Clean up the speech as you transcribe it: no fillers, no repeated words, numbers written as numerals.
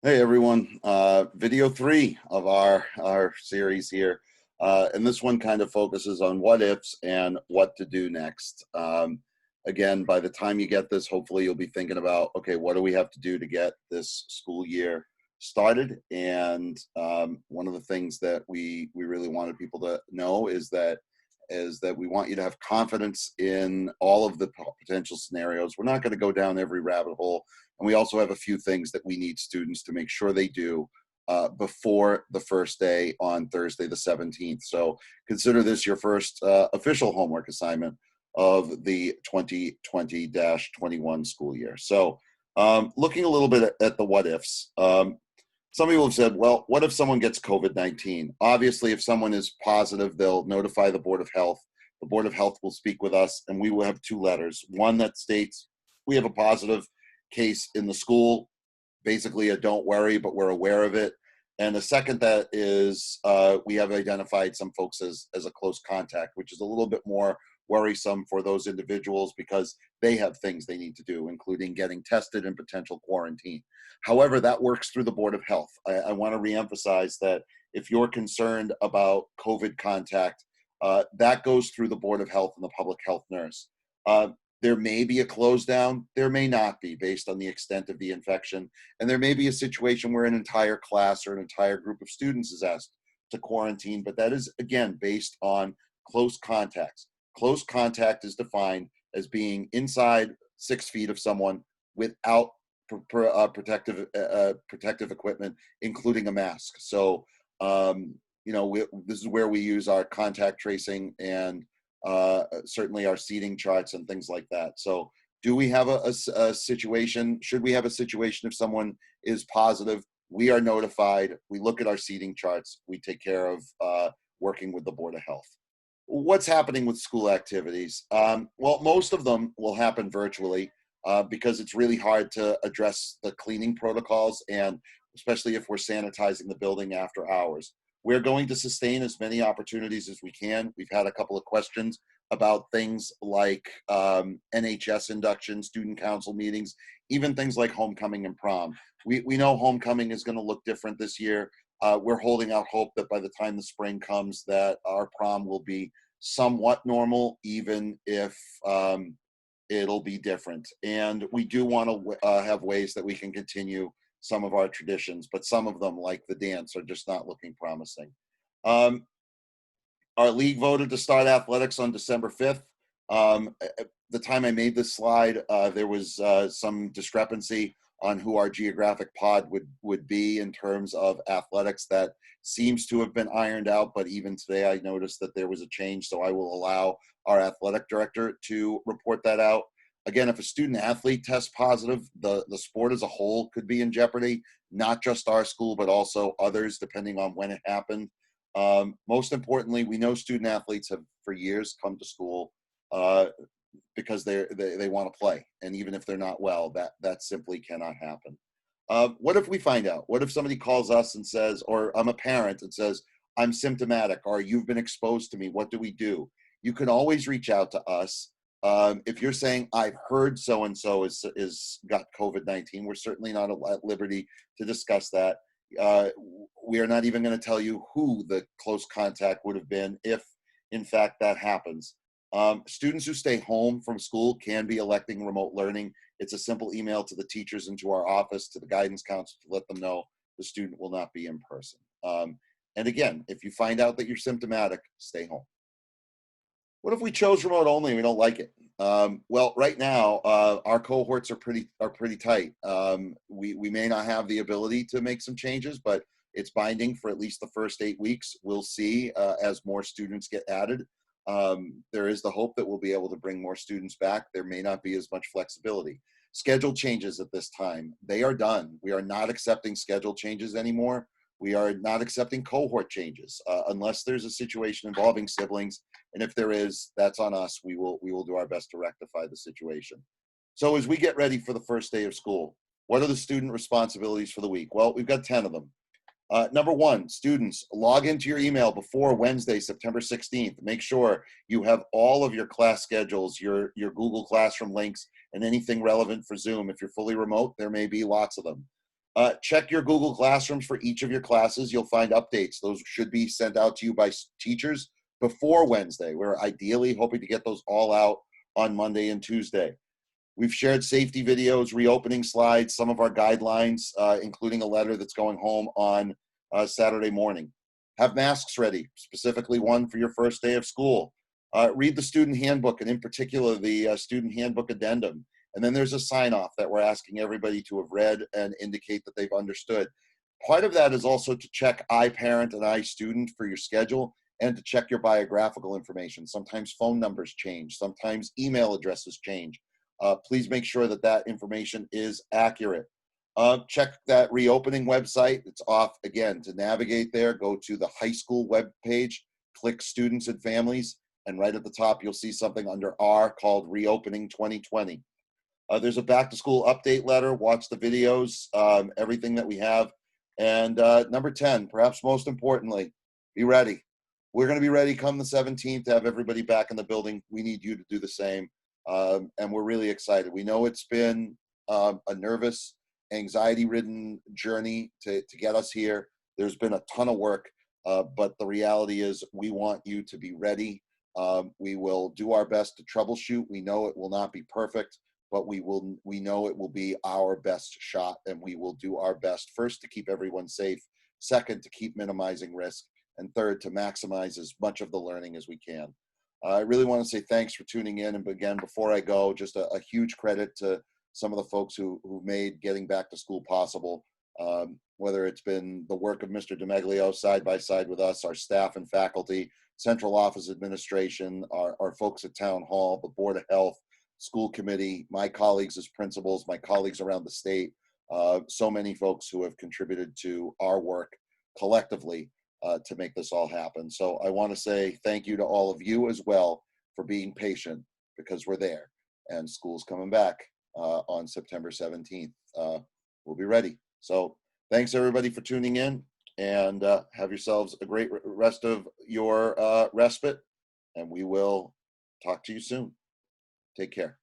Hey everyone, video 3 of our series here. And this one kind of focuses on what ifs and what to do next. Again, by the time you get this, hopefully you'll be thinking about, okay, what do we have to do to get this school year started? And one of the things that we really wanted people to know is that we want you to have confidence in all of the potential scenarios. We're not going to go down every rabbit hole. And we also have a few things that we need students to make sure they do before the first day on Thursday, the 17th. So consider this your first official homework assignment of the 2020-21 school year. So looking a little bit at the what ifs, some people have said, well, what if someone gets COVID-19? Obviously, if someone is positive, they'll notify the Board of Health. The Board of Health will speak with us, and we will have two letters. One that states we have a positive case in the school, basically a don't worry, but we're aware of it. And the second that is we have identified some folks as a close contact, which is a little bit more worrisome for those individuals because they have things they need to do, including getting tested and potential quarantine. However, that works through the Board of Health. I want to reemphasize that if you're concerned about COVID contact, that goes through the Board of Health and the public health nurse. There may be a close down, there may not be based on the extent of the infection. And there may be a situation where an entire class or an entire group of students is asked to quarantine, but that is, again, based on close contacts. Close contact is defined as being inside 6 feet of someone without protective equipment, including a mask. So, this is where we use our contact tracing and certainly our seating charts and things like that. So do we have a situation? Should we have a situation if someone is positive? We are notified. We look at our seating charts. We take care of working with the Board of Health. What's happening with school activities? Well, most of them will happen virtually because it's really hard to address the cleaning protocols, and especially if we're sanitizing the building after hours. We're going to sustain as many opportunities as we can. We've had a couple of questions about things like NHS induction, student council meetings, even things like homecoming and prom. We know homecoming is going to look different this year. We're holding out hope that by the time the spring comes that our prom will be somewhat normal, even if it'll be different. And we do want to have ways that we can continue some of our traditions, but some of them, like the dance, are just not looking promising. Our league voted to start athletics on December 5th. At the time I made this slide, there was some discrepancy on who our geographic pod would be in terms of athletics. That seems to have been ironed out, but even today I noticed that there was a change, so I will allow our athletic director to report that out. Again, if a student athlete tests positive, the sport as a whole could be in jeopardy, not just our school, but also others, depending on when it happened. Most importantly, we know student athletes have for years come to school because they want to play. And even if they're not well, that simply cannot happen. What if we find out? What if somebody calls us and says, or I'm a parent and says, I'm symptomatic, or you've been exposed to me, what do we do? You can always reach out to us. If you're saying, I've heard so-and-so is got COVID-19, we're certainly not at liberty to discuss that. We are not even going to tell you who the close contact would have been if, in fact, that happens. Students who stay home from school can be electing remote learning. It's a simple email to the teachers and to our office, to the guidance counselor, to let them know the student will not be in person. And again, if you find out that you're symptomatic, stay home. What if we chose remote only and we don't like it? Well, right now, our cohorts are pretty tight. We may not have the ability to make some changes, but it's binding for at least the first 8 weeks. We'll see as more students get added. There is the hope that we'll be able to bring more students back. There may not be as much flexibility. Schedule changes at this time, they are done. We are not accepting schedule changes anymore. We are not accepting cohort changes unless there's a situation involving siblings. And if there is, that's on us. We will do our best to rectify the situation. So as we get ready for the first day of school, what are the student responsibilities for the week? Well, we've got 10 of them. Number one, students, log into your email before Wednesday, September 16th. Make sure you have all of your class schedules, your Google Classroom links, and anything relevant for Zoom. If you're fully remote, there may be lots of them. Check your Google Classrooms for each of your classes. You'll find updates. Those should be sent out to you by teachers before Wednesday. We're ideally hoping to get those all out on Monday and Tuesday. We've shared safety videos, reopening slides, some of our guidelines, including a letter that's going home on Saturday morning. Have masks ready, specifically one for your first day of school. Read the student handbook, and in particular, the student handbook addendum. And then there's a sign-off that we're asking everybody to have read and indicate that they've understood. Part of that is also to check iParent and iStudent for your schedule and to check your biographical information. Sometimes phone numbers change. Sometimes email addresses change. Please make sure that that information is accurate. Check that reopening website. It's off, again, to navigate there, go to the high school web page, click Students and Families, and right at the top, you'll see something under R called Reopening 2020. There's a back to school update letter. Watch the videos, everything that we have. And number 10, perhaps most importantly, be ready. We're going to be ready come the 17th to have everybody back in the building. We need you to do the same. And we're really excited. We know it's been a nervous, anxiety-ridden journey to get us here. There's been a ton of work, but the reality is we want you to be ready. We will do our best to troubleshoot. We know it will not be perfect, but we know it will be our best shot, and we will do our best, first, to keep everyone safe, second, to keep minimizing risk, and third, to maximize as much of the learning as we can. I really want to say thanks for tuning in, and again, before I go, just a huge credit to some of the folks who made getting back to school possible, whether it's been the work of Mr. DeMeglio side by side with us, our staff and faculty, central office administration, our folks at Town Hall, the Board of Health, school committee, my colleagues as principals, my colleagues around the state, so many folks who have contributed to our work collectively to make this all happen. So I want to say thank you to all of you as well for being patient, because we're there, and school's coming back on September 17th. We'll be ready. So thanks everybody for tuning in, and have yourselves a great rest of your respite, and we will talk to you soon. Take care.